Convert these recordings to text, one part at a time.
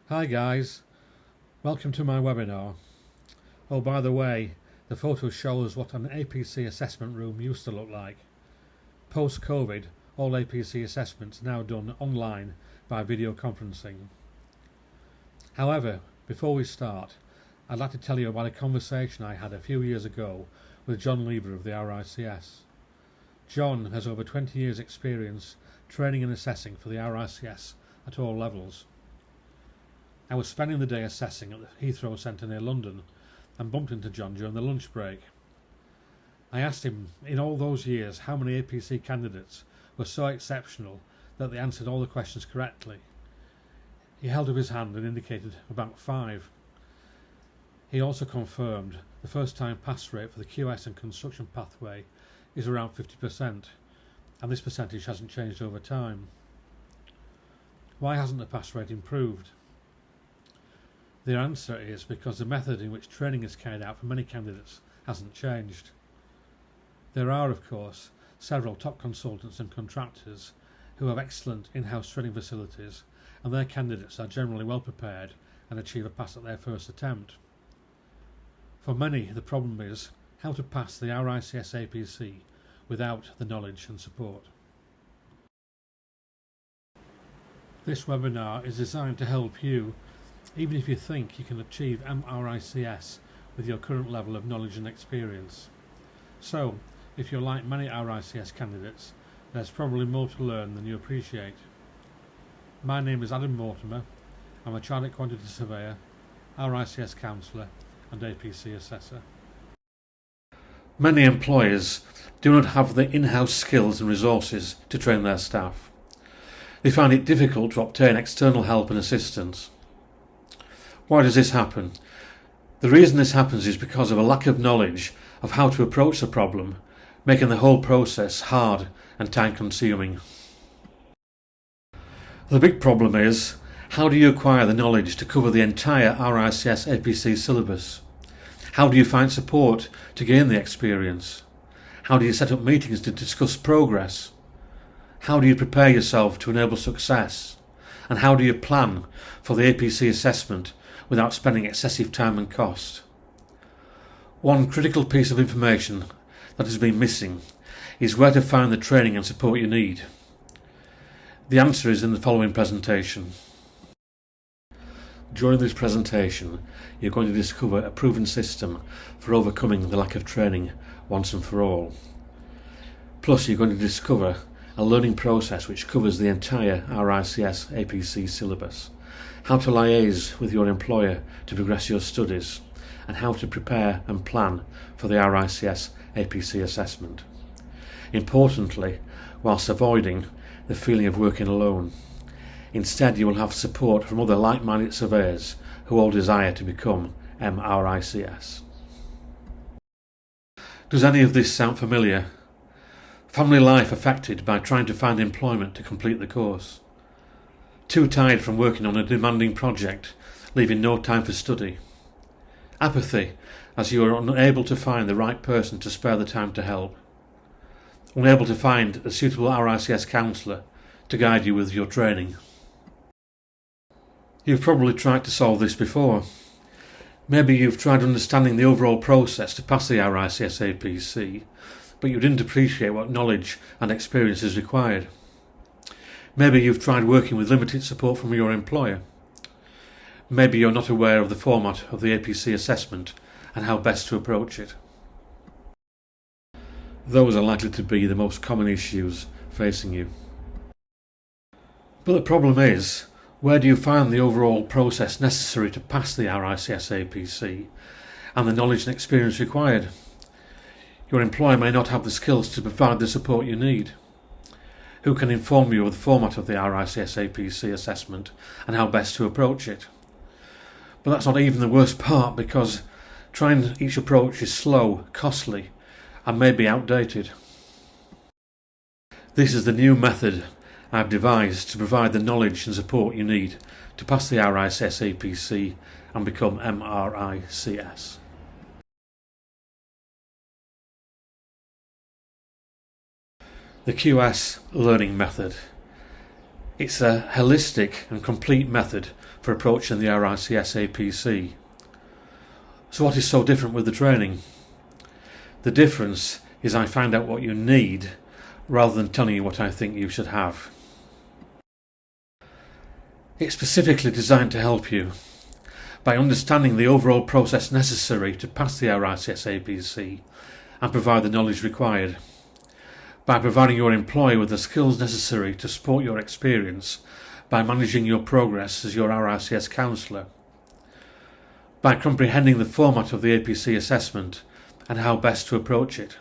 Hi guys, welcome to my webinar. Oh, by the way, the photo shows what an APC assessment room used to look like. Post-COVID, all APC assessments are now done online by video conferencing. However, before we start, I'd like to tell you about a conversation I had a few years ago with John Lever of the RICS. John has over 20 years experience training and assessing for the RICS at all levels. I was spending the day assessing at the Heathrow Centre near London and bumped into John during the lunch break. I asked him in all those years how many APC candidates were so exceptional that they answered all the questions correctly. He held up his hand and indicated about 5. He also confirmed the first time pass rate for the QS and construction pathway is around 50%, and this percentage hasn't changed over time. Why hasn't the pass rate improved? The answer is because the method in which training is carried out for many candidates hasn't changed. There are, of course, several top consultants and contractors who have excellent in-house training facilities, and their candidates are generally well prepared and achieve a pass at their first attempt. For many, the problem is how to pass the RICS APC without the knowledge and support. This webinar is designed to help you, even if you think you can achieve RICS with your current level of knowledge and experience. So, if you're like many RICS candidates, there's probably more to learn than you appreciate. My name is Mortimer. I'm a Chartered Quantity Surveyor, RICS Counsellor and APC Assessor. Many employers do not have the in-house skills and resources to train their staff. They find it difficult to obtain external help and assistance. Why does this happen? The reason this happens is because of a lack of knowledge of how to approach the problem, making the whole process hard and time-consuming. The big problem is, how do you acquire the knowledge to cover the entire RICS APC syllabus? How do you find support to gain the experience? How do you set up meetings to discuss progress? How do you prepare yourself to enable success? And how do you plan for the APC assessment without spending excessive time and cost? One critical piece of information that has been missing is where to find the training and support you need. The answer is in the following presentation. During this presentation, you're going to discover a proven system for overcoming the lack of training once and for all. Plus, you're going to discover a learning process which covers the entire RICS APC syllabus, how to liaise with your employer to progress your studies, and how to prepare and plan for the RICS APC assessment. Importantly, whilst avoiding the feeling of working alone. Instead, you will have support from other like-minded surveyors who all desire to become RICS. Does any of this sound familiar? Family life affected by trying to find employment to complete the course. Too tired from working on a demanding project, leaving no time for study. Apathy, as you are unable to find the right person to spare the time to help. Unable to find a suitable RICS counsellor to guide you with your training. You've probably tried to solve this before. Maybe you've tried understanding the overall process to pass the RICS APC, but you didn't appreciate what knowledge and experience is required. Maybe you've tried working with limited support from your employer. Maybe you're not aware of the format of the APC assessment and how best to approach it. Those are likely to be the most common issues facing you. But the problem is, where do you find the overall process necessary to pass the RICS APC and the knowledge and experience required? Your employer may not have the skills to provide the support you need. Who can inform you of the format of the RICS APC assessment and how best to approach it? But that's not even the worst part, because trying each approach is slow, costly, and may be outdated. This is the new method I've devised to provide the knowledge and support you need to pass the RICS APC and become RICS. The QS learning method. It's a holistic and complete method for approaching the RICS APC. So what is so different with the training? The difference is I find out what you need rather than telling you what I think you should have. It's specifically designed to help you by understanding the overall process necessary to pass the RICS APC and provide the knowledge required, by providing your employer with the skills necessary to support your experience by managing your progress as your RICS counsellor, by comprehending the format of the APC assessment and how best to approach it,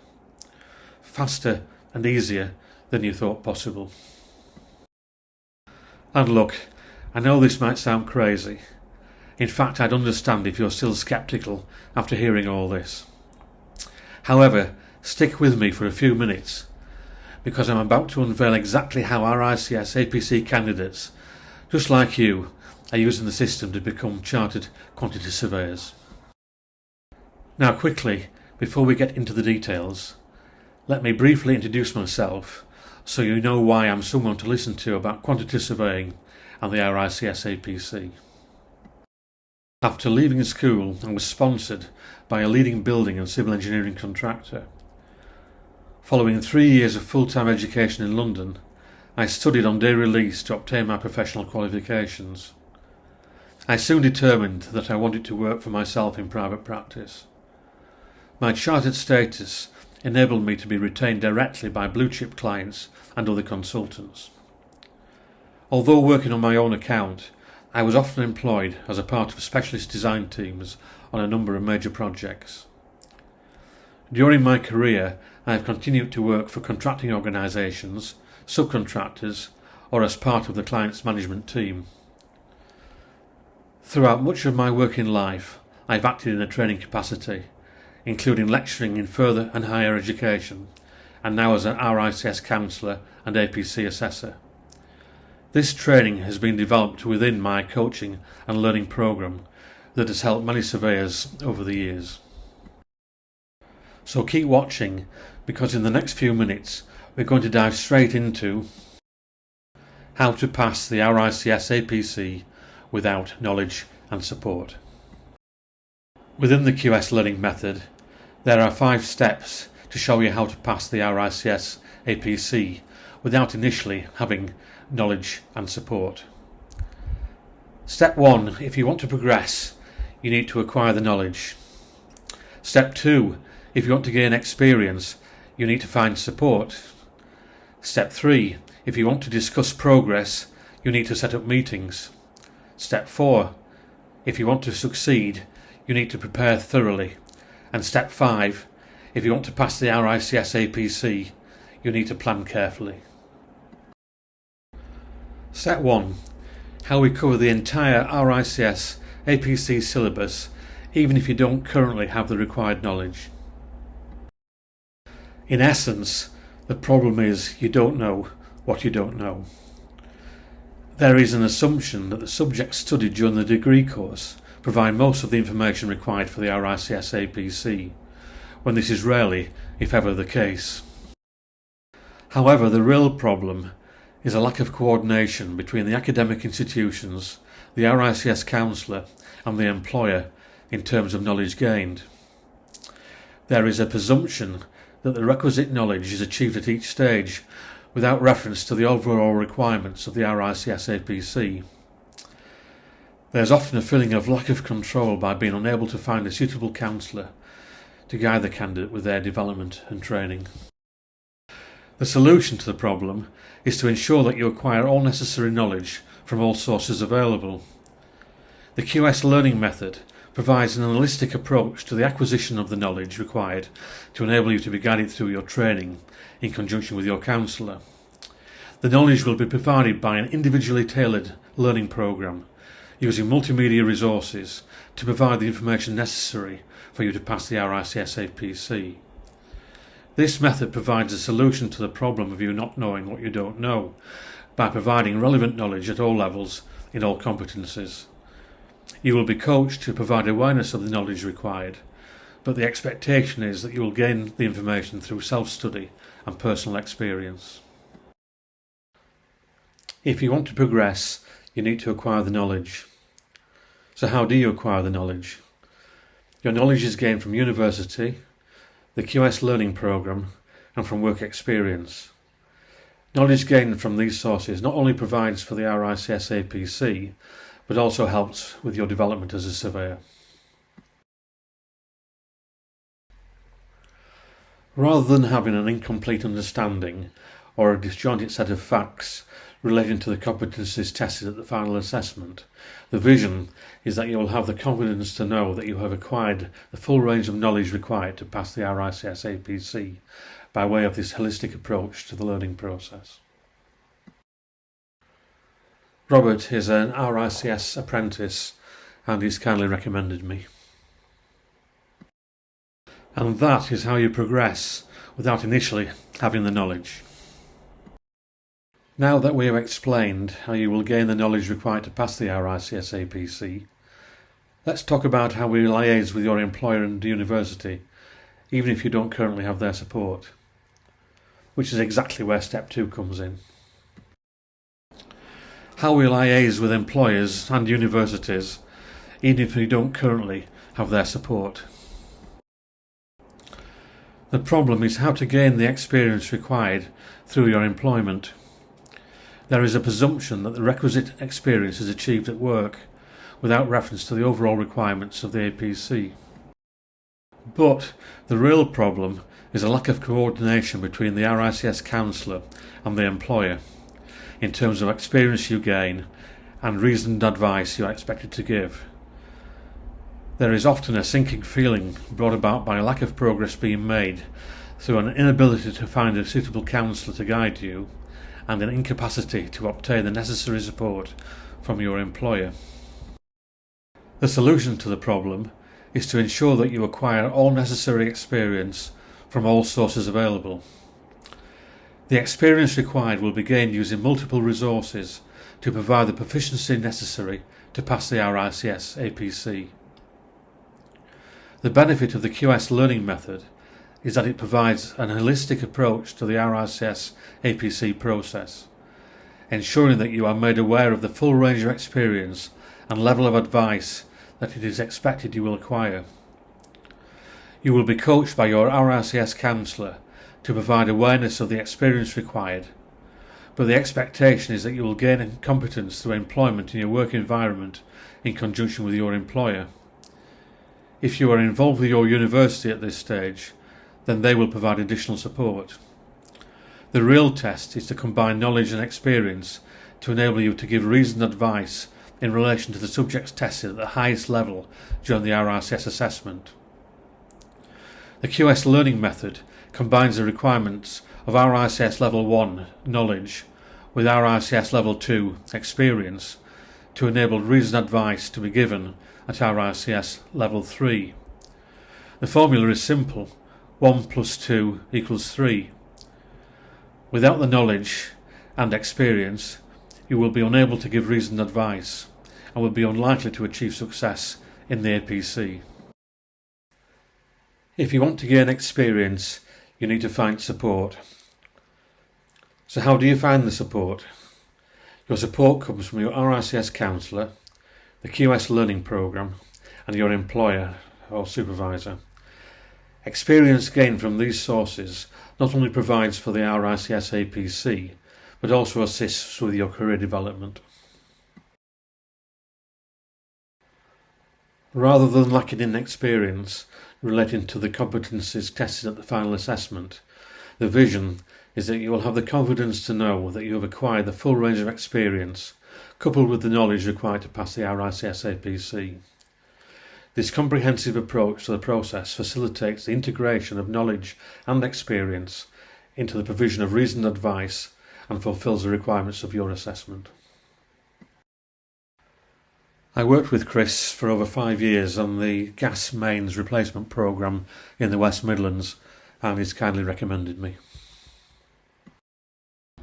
faster and easier than you thought possible. And look, I know this might sound crazy. In fact, I'd understand if you're still sceptical after hearing all this. However, stick with me for a few minutes, because I'm about to unveil exactly how RICS APC candidates, just like you, are using the system to become chartered quantity surveyors. Now quickly, before we get into the details, let me briefly introduce myself so you know why I'm someone to listen to about quantity surveying and the RICS APC. After leaving school, I was sponsored by a leading building and civil engineering contractor. Following 3 years of full-time education in London, I studied on day release to obtain my professional qualifications. I soon determined that I wanted to work for myself in private practice. My chartered status enabled me to be retained directly by blue-chip clients and other consultants. Although working on my own account, I was often employed as a part of specialist design teams on a number of major projects. During my career, I have continued to work for contracting organisations, subcontractors, or as part of the client's management team. Throughout much of my working life, I have acted in a training capacity, including lecturing in further and higher education, and now as an RICS counsellor and APC assessor. This training has been developed within my coaching and learning programme that has helped many surveyors over the years. So keep watching, because in the next few minutes we're going to dive straight into how to pass the RICS APC without knowledge and support. Within the QS learning method, there are 5 steps to show you how to pass the RICS APC without initially having knowledge and support. Step 1, if you want to progress, you need to acquire the knowledge. Step 2, if you want to gain experience, you need to find support. Step 3, if you want to discuss progress, you need to set up meetings. Step 4, if you want to succeed, you need to prepare thoroughly. And step 5, if you want to pass the RICS APC, you need to plan carefully. Step 1, how we cover the entire RICS APC syllabus, even if you don't currently have the required knowledge. In essence, the problem is you don't know what you don't know. There is an assumption that the subjects studied during the degree course provide most of the information required for the RICS APC, when this is rarely, if ever, the case. However, the real problem is a lack of coordination between the academic institutions, the RICS counsellor and the employer in terms of knowledge gained. There is a presumption that the requisite knowledge is achieved at each stage without reference to the overall requirements of the RICS APC. There is often a feeling of lack of control by being unable to find a suitable counsellor to guide the candidate with their development and training. The solution to the problem is to ensure that you acquire all necessary knowledge from all sources available. The QS learning method provides an holistic approach to the acquisition of the knowledge required to enable you to be guided through your training in conjunction with your counsellor. The knowledge will be provided by an individually tailored learning programme using multimedia resources to provide the information necessary for you to pass the RICS APC. This method provides a solution to the problem of you not knowing what you don't know by providing relevant knowledge at all levels in all competencies. You will be coached to provide awareness of the knowledge required, but the expectation is that you will gain the information through self-study and personal experience. If you want to progress, you need to acquire the knowledge. So how do you acquire the knowledge? Your knowledge is gained from university, the QS learning programme, and from work experience. Knowledge gained from these sources not only provides for the RICS APC, but also helps with your development as a surveyor. Rather than having an incomplete understanding or a disjointed set of facts relating to the competencies tested at the final assessment, the vision is that you will have the confidence to know that you have acquired the full range of knowledge required to pass the RICS APC by way of this holistic approach to the learning process. Robert is an RICS apprentice and he's kindly recommended me. And that is how you progress without initially having the knowledge. Now that we have explained how you will gain the knowledge required to pass the RICS APC, let's talk about how we liaise with your employer and university, even if you don't currently have their support, which is exactly where step 2 comes in. How we liaise with employers and universities, even if you don't currently have their support. The problem is how to gain the experience required through your employment. There is a presumption that the requisite experience is achieved at work without reference to the overall requirements of the APC. But the real problem is a lack of coordination between the RICS counsellor and the employer in terms of experience you gain and reasoned advice you are expected to give. There is often a sinking feeling brought about by a lack of progress being made through an inability to find a suitable counsellor to guide you and an incapacity to obtain the necessary support from your employer. The solution to the problem is to ensure that you acquire all necessary experience from all sources available. The experience required will be gained using multiple resources to provide the proficiency necessary to pass the RICS APC. The benefit of the QS learning method is that it provides an holistic approach to the RICS APC process, ensuring that you are made aware of the full range of experience and level of advice that it is expected you will acquire. You will be coached by your RICS counsellor to provide awareness of the experience required, but the expectation is that you will gain competence through employment in your work environment in conjunction with your employer. If you are involved with your university at this stage, then they will provide additional support. The real test is to combine knowledge and experience to enable you to give reasoned advice in relation to the subjects tested at the highest level during the RICS assessment. The QS learning method combines the requirements of RICS Level 1 knowledge with RICS Level 2 experience to enable reasoned advice to be given at RICS Level 3. The formula is simple: 1 plus 2 equals 3. Without the knowledge and experience, you will be unable to give reasoned advice and will be unlikely to achieve success in the APC. If you want to gain experience, you need to find support. So how do you find the support? Your support comes from your RICS counsellor, the QS learning programme, and your employer or supervisor. Experience gained from these sources not only provides for the RICS APC, but also assists with your career development. Rather than lacking in experience relating to the competencies tested at the final assessment, the vision is that you will have the confidence to know that you have acquired the full range of experience, coupled with the knowledge required to pass the RICS APC. This comprehensive approach to the process facilitates the integration of knowledge and experience into the provision of reasoned advice and fulfills the requirements of your assessment. I worked with Chris for over 5 years on the gas mains replacement programme in the West Midlands, and he's kindly recommended me.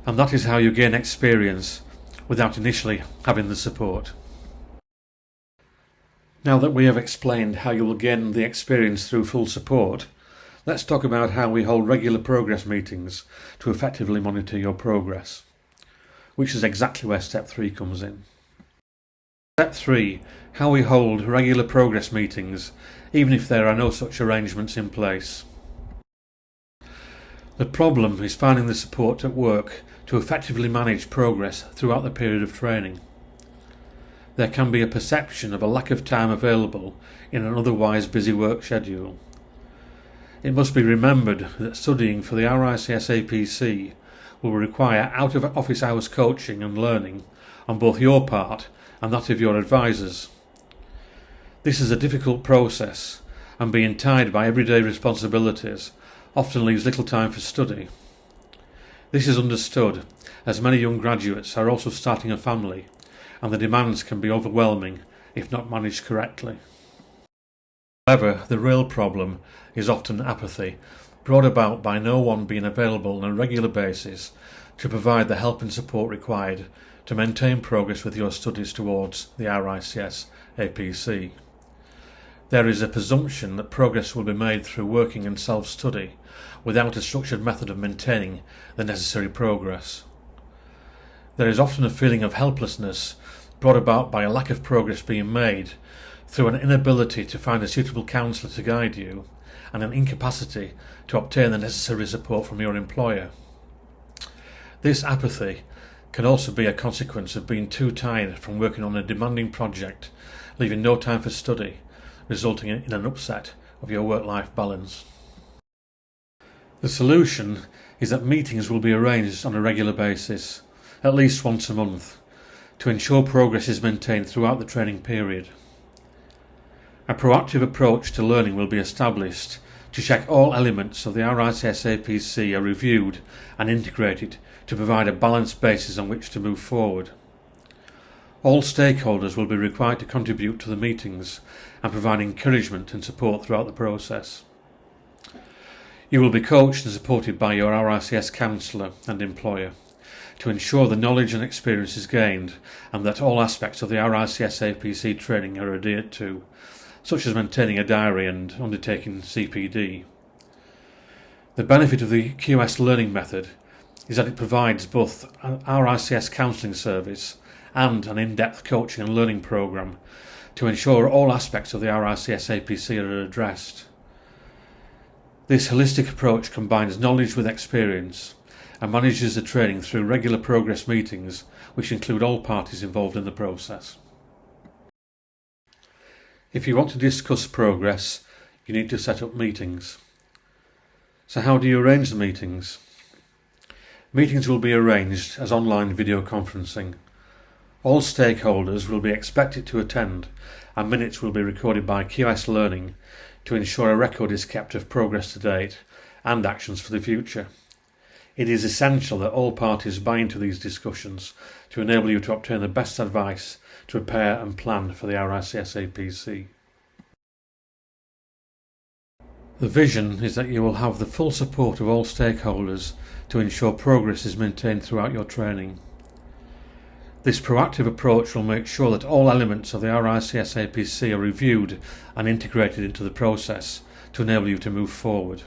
And that is how you gain experience without initially having the support. Now that we have explained how you will gain the experience through full support, let's talk about how we hold regular progress meetings to effectively monitor your progress. which is exactly where Step 3 comes in. Step 3. How we hold regular progress meetings, even if there are no such arrangements in place. The problem is finding the support at work to effectively manage progress throughout the period of training. There can be a perception of a lack of time available in an otherwise busy work schedule. It must be remembered that studying for the RICS APC will require out-of-office hours coaching and learning on both your part and that of your advisors. This is a difficult process, and being tied by everyday responsibilities often leaves little time for study. This is understood, as many young graduates are also starting a family, and the demands can be overwhelming if not managed correctly. However, the real problem is often apathy, brought about by no one being available on a regular basis to provide the help and support required to maintain progress with your studies towards the RICS APC. There is a presumption that progress will be made through working and self-study without a structured method of maintaining the necessary progress. There is often a feeling of helplessness brought about by a lack of progress being made through an inability to find a suitable counsellor to guide you and an incapacity to obtain the necessary support from your employer. This apathy can also be a consequence of being too tired from working on a demanding project, leaving no time for study, resulting in an upset of your work-life balance. The solution is that meetings will be arranged on a regular basis, at least once a month, to ensure progress is maintained throughout the training period. A proactive approach to learning will be established to check all elements of the RICS APC are reviewed and integrated to provide a balanced basis on which to move forward. All stakeholders will be required to contribute to the meetings and provide encouragement and support throughout the process. You will be coached and supported by your RICS counsellor and employer to ensure the knowledge and experience is gained and that all aspects of the RICS APC training are adhered to, such as maintaining a diary and undertaking CPD. The benefit of the QS learning method is that it provides both an RICS counselling service and an in-depth coaching and learning programme to ensure all aspects of the RICS APC are addressed. This holistic approach combines knowledge with experience and manages the training through regular progress meetings which include all parties involved in the process. If you want to discuss progress, you need to set up meetings. So how do you arrange the meetings? Meetings will be arranged as online video conferencing. All stakeholders will be expected to attend, and minutes will be recorded by QS Learning to ensure a record is kept of progress to date and actions for the future. It is essential that all parties buy into these discussions to enable you to obtain the best advice to prepare and plan for the RICS APC. The vision is that you will have the full support of all stakeholders to ensure progress is maintained throughout your training. This proactive approach will make sure that all elements of the RICS APC are reviewed and integrated into the process to enable you to move forward.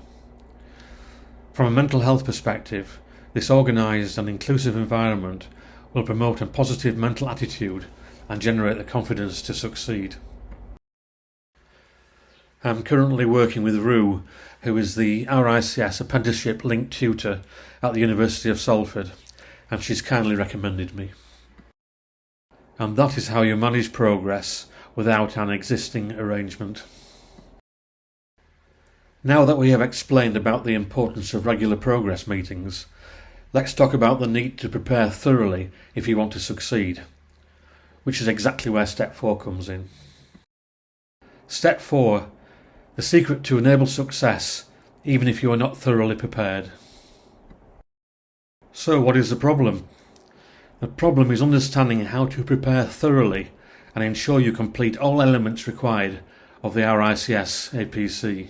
From a mental health perspective, this organised and inclusive environment will promote a positive mental attitude and generate the confidence to succeed. I am currently working with Rue, who is the RICS Apprenticeship Linked Tutor at the University of Salford, and she's kindly recommended me. And that is how you manage progress without an existing arrangement. Now that we have explained about the importance of regular progress meetings, let's talk about the need to prepare thoroughly if you want to succeed, which is exactly where Step 4 comes in. Step 4. The secret to enable success, even if you are not thoroughly prepared. So what is the problem? The problem is understanding how to prepare thoroughly and ensure you complete all elements required of the RICS APC.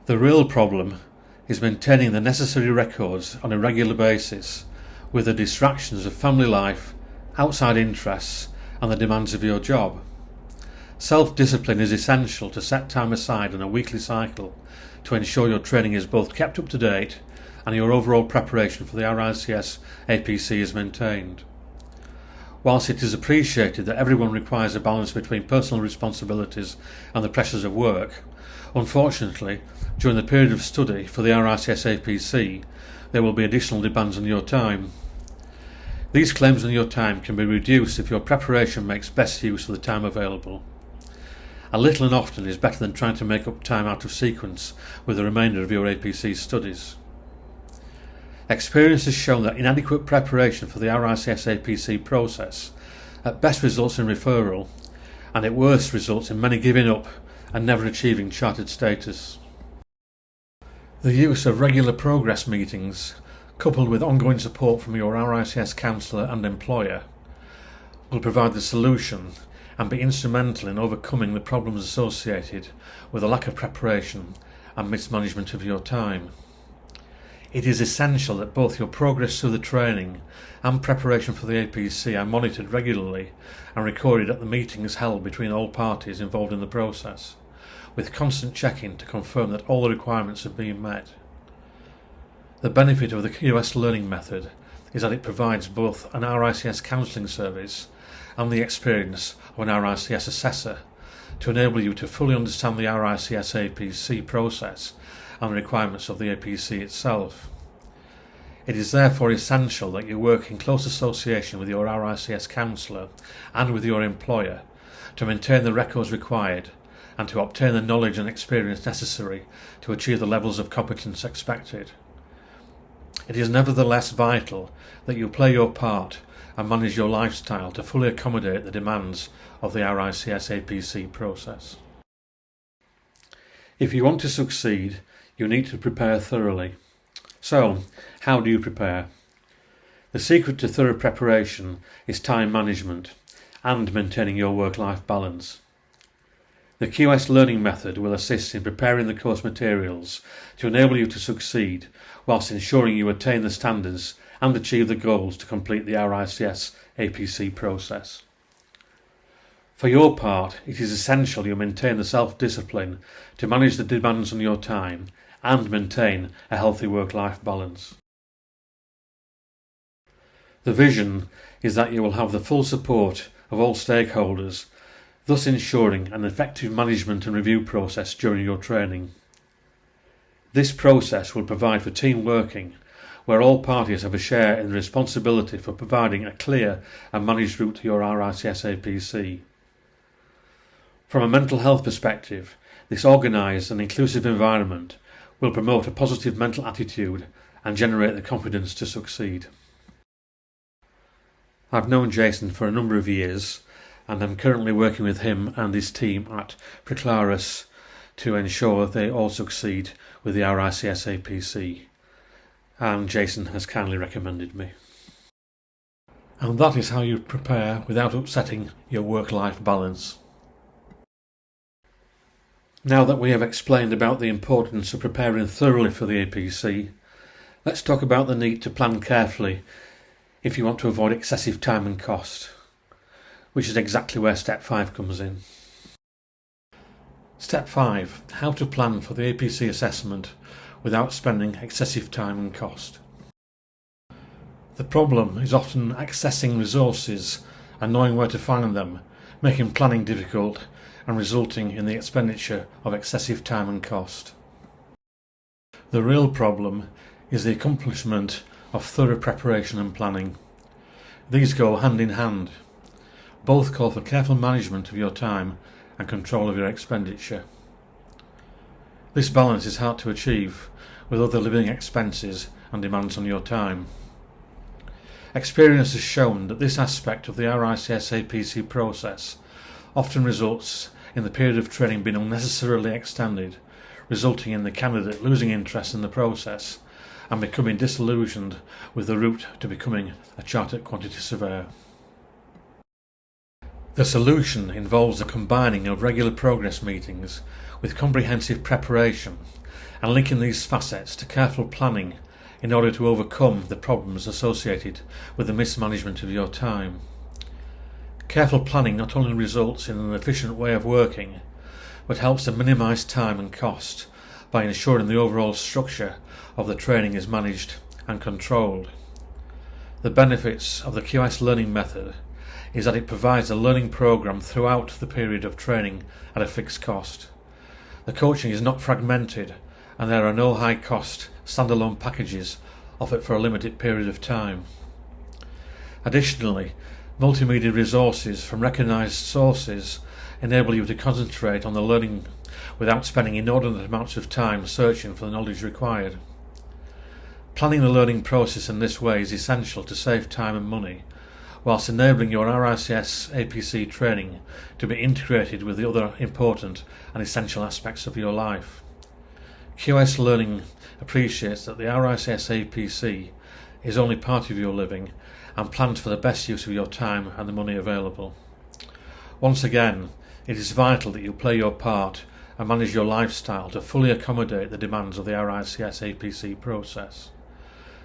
The real problem is maintaining the necessary records on a regular basis with the distractions of family life, outside interests and the demands of your job. Self-discipline is essential to set time aside on a weekly cycle to ensure your training is both kept up to date and your overall preparation for the RICS APC is maintained. Whilst it is appreciated that everyone requires a balance between personal responsibilities and the pressures of work, unfortunately, during the period of study for the RICS APC, there will be additional demands on your time. These claims on your time can be reduced if your preparation makes best use of the time available. A little and often is better than trying to make up time out of sequence with the remainder of your APC studies. Experience has shown that inadequate preparation for the RICS APC process at best results in referral, and at worst results in many giving up and never achieving chartered status. The use of regular progress meetings, coupled with ongoing support from your RICS counsellor and employer, will provide the solution and be instrumental in overcoming the problems associated with a lack of preparation and mismanagement of your time. It is essential that both your progress through the training and preparation for the APC are monitored regularly and recorded at the meetings held between all parties involved in the process, with constant checking to confirm that all the requirements have been met. The benefit of the QS learning method is that it provides both an RICS counselling service and the experience of an RICS assessor to enable you to fully understand the RICS APC process and the requirements of the APC itself. It is therefore essential that you work in close association with your RICS counsellor and with your employer to maintain the records required and to obtain the knowledge and experience necessary to achieve the levels of competence expected. It is nevertheless vital that you play your part and manage your lifestyle to fully accommodate the demands of the RICS APC process. If you want to succeed, you need to prepare thoroughly. So, how do you prepare? The secret to thorough preparation is time management and maintaining your work-life balance. The QS learning method will assist in preparing the course materials to enable you to succeed whilst ensuring you attain the standards and achieve the goals to complete the RICS APC process. For your part, it is essential you maintain the self-discipline to manage the demands on your time and maintain a healthy work-life balance. The vision is that you will have the full support of all stakeholders, thus ensuring an effective management and review process during your training. This process will provide for team working, where all parties have a share in the responsibility for providing a clear and managed route to your RICS APC. From a mental health perspective, this organised and inclusive environment will promote a positive mental attitude and generate the confidence to succeed. I've known Jason for a number of years and I'm currently working with him and his team at FRICS to ensure they all succeed with the RICS APC, and Jason has kindly recommended me. And that is how you prepare without upsetting your work-life balance. Now that we have explained about the importance of preparing thoroughly for the APC, let's talk about the need to plan carefully if you want to avoid excessive time and cost, which is exactly where Step 5 comes in. Step 5. How to plan for the APC assessment without spending excessive time and cost. The problem is often accessing resources and knowing where to find them, making planning difficult and resulting in the expenditure of excessive time and cost. The real problem is the accomplishment of thorough preparation and planning. These go hand in hand. Both call for careful management of your time and control of your expenditure. This balance is hard to achieve with other living expenses and demands on your time. Experience has shown that this aspect of the RICS APC process often results in the period of training being unnecessarily extended, resulting in the candidate losing interest in the process and becoming disillusioned with the route to becoming a chartered quantity surveyor. The solution involves the combining of regular progress meetings with comprehensive preparation and linking these facets to careful planning in order to overcome the problems associated with the mismanagement of your time. Careful planning not only results in an efficient way of working, but helps to minimise time and cost by ensuring the overall structure of the training is managed and controlled. The benefits of the QS learning method is that it provides a learning program throughout the period of training at a fixed cost. The coaching is not fragmented, and there are no high-cost standalone packages offered for a limited period of time. Additionally, multimedia resources from recognised sources enable you to concentrate on the learning without spending inordinate amounts of time searching for the knowledge required. Planning the learning process in this way is essential to save time and money, whilst enabling your RICS APC training to be integrated with the other important and essential aspects of your life. QS Learning appreciates that the RICS APC is only part of your living and plans for the best use of your time and the money available. Once again, it is vital that you play your part and manage your lifestyle to fully accommodate the demands of the RICS APC process.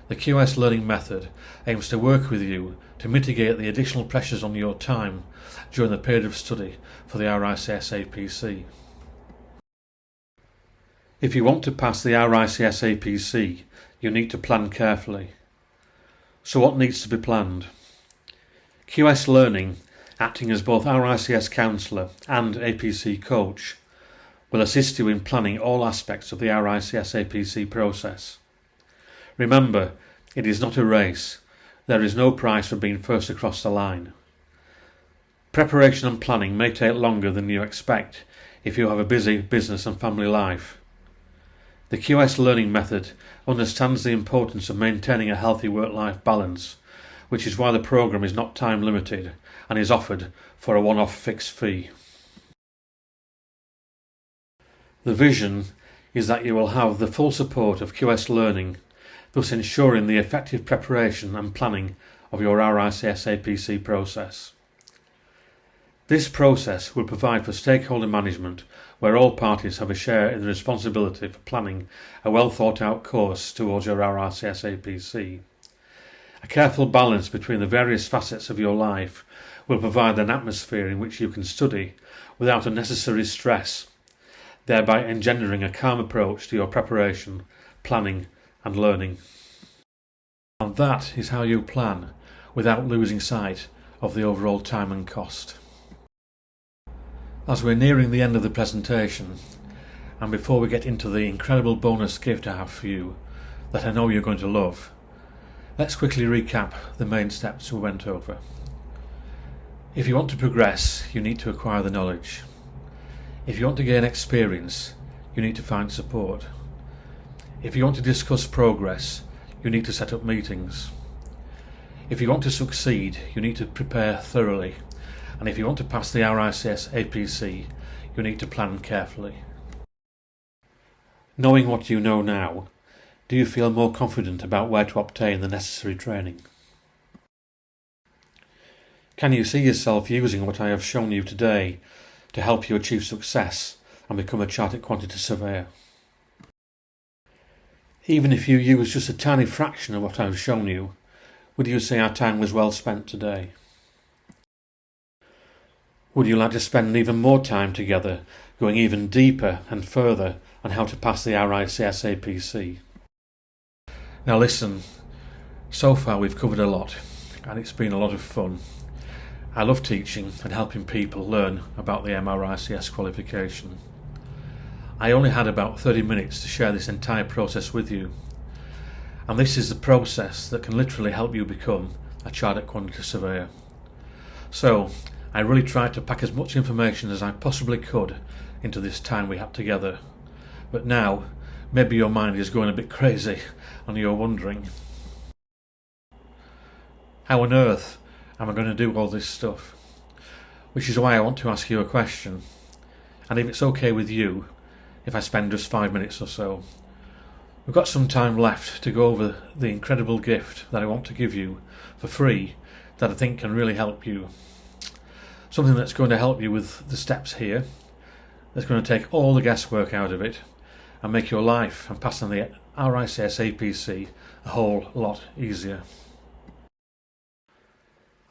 The QS learning method aims to work with you to mitigate the additional pressures on your time during the period of study for the RICS APC. If you want to pass the RICS APC, you need to plan carefully. So what needs to be planned? QS Learning, acting as both RICS counsellor and APC coach, will assist you in planning all aspects of the RICS APC process. Remember, it is not a race. There is no prize for being first across the line. Preparation and planning may take longer than you expect if you have a busy business and family life. The QS learning method understands the importance of maintaining a healthy work-life balance, which is why the programme is not time limited and is offered for a one-off fixed fee. The vision is that you will have the full support of QS Learning, thus ensuring the effective preparation and planning of your RICS APC process. This process will provide for stakeholder management, where all parties have a share in the responsibility for planning a well thought out course towards your RICS APC. A careful balance between the various facets of your life will provide an atmosphere in which you can study without unnecessary stress, thereby engendering a calm approach to your preparation, planning and learning. And that is how you plan without losing sight of the overall time and cost. As we're nearing the end of the presentation, and before we get into the incredible bonus gift I have for you that I know you're going to love, let's quickly recap the main steps we went over. If you want to progress, you need to acquire the knowledge. If you want to gain experience, you need to find support. If you want to discuss progress, you need to set up meetings. If you want to succeed, you need to prepare thoroughly. And if you want to pass the RICS APC, you need to plan carefully. Knowing what you know now, do you feel more confident about where to obtain the necessary training? Can you see yourself using what I have shown you today to help you achieve success and become a chartered quantity surveyor? Even if you use just a tiny fraction of what I have shown you, would you say our time was well spent today? Would you like to spend even more time together, going even deeper and further on how to pass the RICS APC? Now listen, so far we've covered a lot, and it's been a lot of fun. I love teaching and helping people learn about the MRICS qualification. I only had about 30 minutes to share this entire process with you, and this is the process that can literally help you become a chartered quantity surveyor. So, I really tried to pack as much information as I possibly could into this time we had together. But now, maybe your mind is going a bit crazy and you're wondering, how on earth am I going to do all this stuff? Which is why I want to ask you a question. And if it's okay with you, if I spend just 5 minutes or so. We've got some time left to go over the incredible gift that I want to give you for free that I think can really help you. Something that's going to help you with the steps here, that's going to take all the guesswork out of it and make your life and passing the RICS APC a whole lot easier.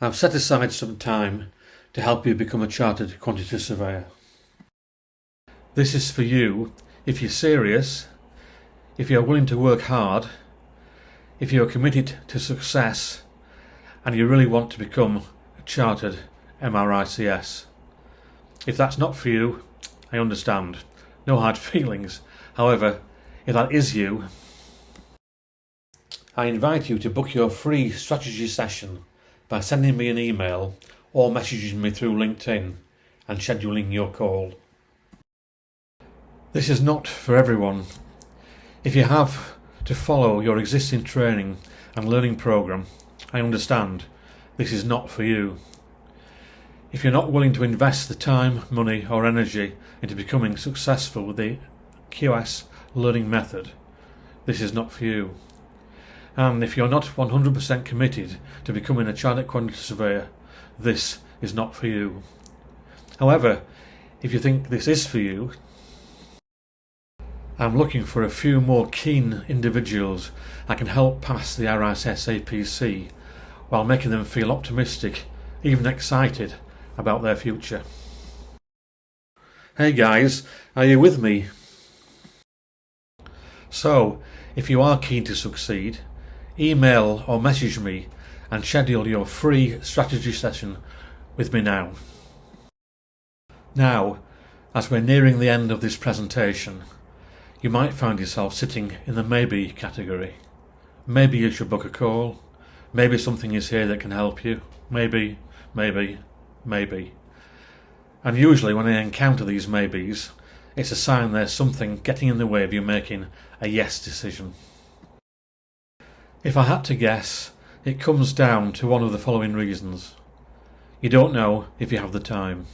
I've set aside some time to help you become a chartered quantity surveyor. This is for you if you're serious, if you're willing to work hard, if you're committed to success, and you really want to become a chartered MRICS. If that's not for you, I understand. No hard feelings. However, if that is you, I invite you to book your free strategy session by sending me an email or messaging me through LinkedIn and scheduling your call. This is not for everyone. If you have to follow your existing training and learning program, I understand this is not for you. If you're not willing to invest the time, money or energy into becoming successful with the QS learning method, this is not for you. And if you're not 100% committed to becoming a chartered quantity surveyor, this is not for you. However, if you think this is for you, I'm looking for a few more keen individuals I can help pass the RICS APC while making them feel optimistic, even excited about their future. Hey guys, are you with me? So, if you are keen to succeed, email or message me and schedule your free strategy session with me now. Now, as we're nearing the end of this presentation, you might find yourself sitting in the maybe category. Maybe you should book a call. Maybe something is here that can help you. Maybe. And usually when I encounter these maybes, it's a sign there's something getting in the way of you making a yes decision. If I had to guess, it comes down to one of the following reasons. You don't know if you have the time.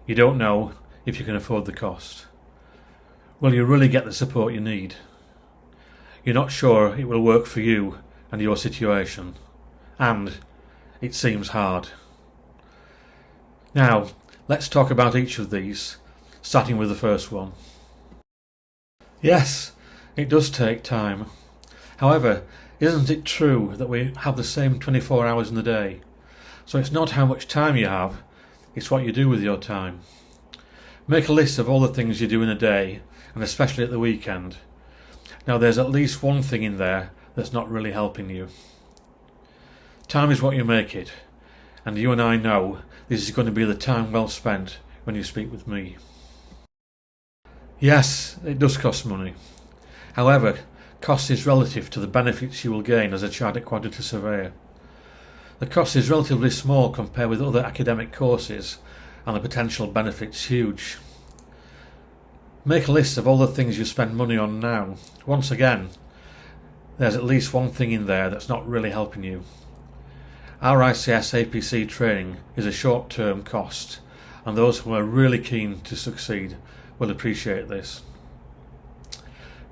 You don't know if you can afford the cost. Will you really get the support you need? You're not sure it will work for you and your situation, and it seems hard. Now, let's talk about each of these, starting with the first one. Yes, it does take time. However, isn't it true that we have the same 24 hours in the day? So it's not how much time you have, it's what you do with your time. Make a list of all the things you do in a day, and especially at the weekend. Now there's at least one thing in there that's not really helping you. Time is what you make it, and you and I know this is going to be the time well spent when you speak with me. Yes, it does cost money. However, cost is relative to the benefits you will gain as a chartered quantity surveyor. The cost is relatively small compared with other academic courses, and the potential benefits huge. Make a list of all the things you spend money on now. Once again, there's at least one thing in there that's not really helping you. Our RICS APC training is a short-term cost, and those who are really keen to succeed will appreciate this.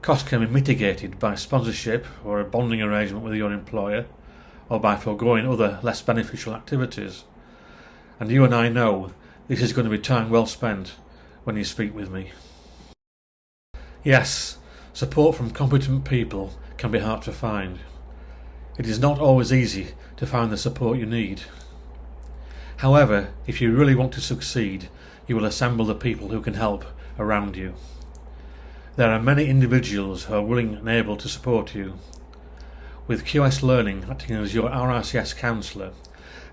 Cost can be mitigated by sponsorship or a bonding arrangement with your employer, or by foregoing other less beneficial activities. And you and I know this is going to be time well spent when you speak with me. Yes, support from competent people can be hard to find. It is not always easy to find the support you need. However, if you really want to succeed, you will assemble the people who can help around you. There are many individuals who are willing and able to support you. With QS Learning acting as your RICS counsellor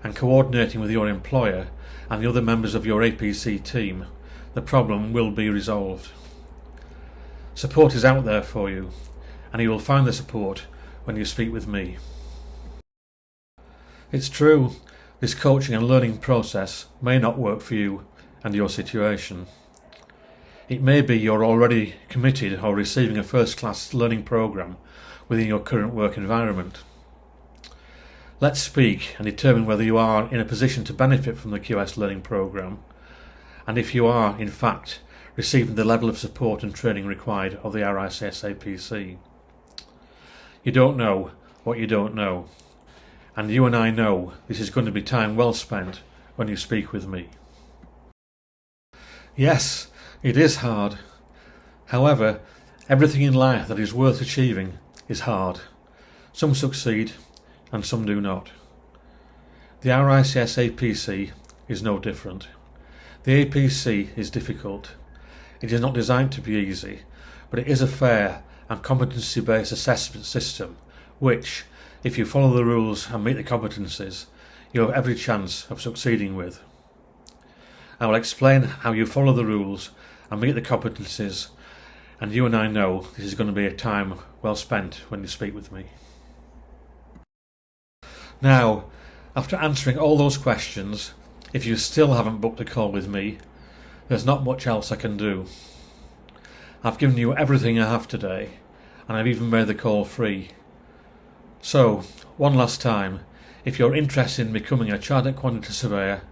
and coordinating with your employer and the other members of your APC team, the problem will be resolved. Support is out there for you, and you will find the support when you speak with me. It's true, this coaching and learning process may not work for you and your situation. It may be you're already committed or receiving a first-class learning program within your current work environment. Let's speak and determine whether you are in a position to benefit from the QS learning program, and if you are, in fact, receiving the level of support and training required of the RICS APC. You don't know what you don't know, and you and I know this is going to be time well spent when you speak with me. Yes, it is hard. However, everything in life that is worth achieving is hard. Some succeed and some do not. The RICS APC is no different. The APC is difficult. It is not designed to be easy, but it is a fair and competency-based assessment system which, if you follow the rules and meet the competencies, you have every chance of succeeding with. I will explain how you follow the rules and meet the competencies, and you and I know this is going to be a time well spent when you speak with me. Now, after answering all those questions, if you still haven't booked a call with me, there's not much else I can do. I've given you everything I have today, and I've even made the call free. So, one last time, if you're interested in becoming a Chartered Quantity Surveyor,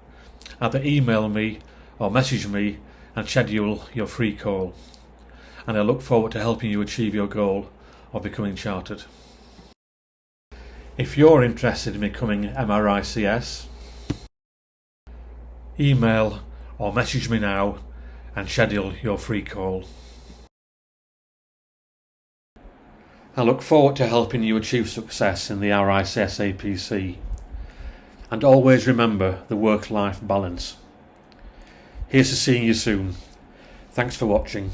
either email me or message me and schedule your free call. And I look forward to helping you achieve your goal of becoming chartered. If you're interested in becoming MRICS, email or message me now and schedule your free call. I look forward to helping you achieve success in the RICS APC. And always remember the work-life balance. Here's to seeing you soon. Thanks for watching.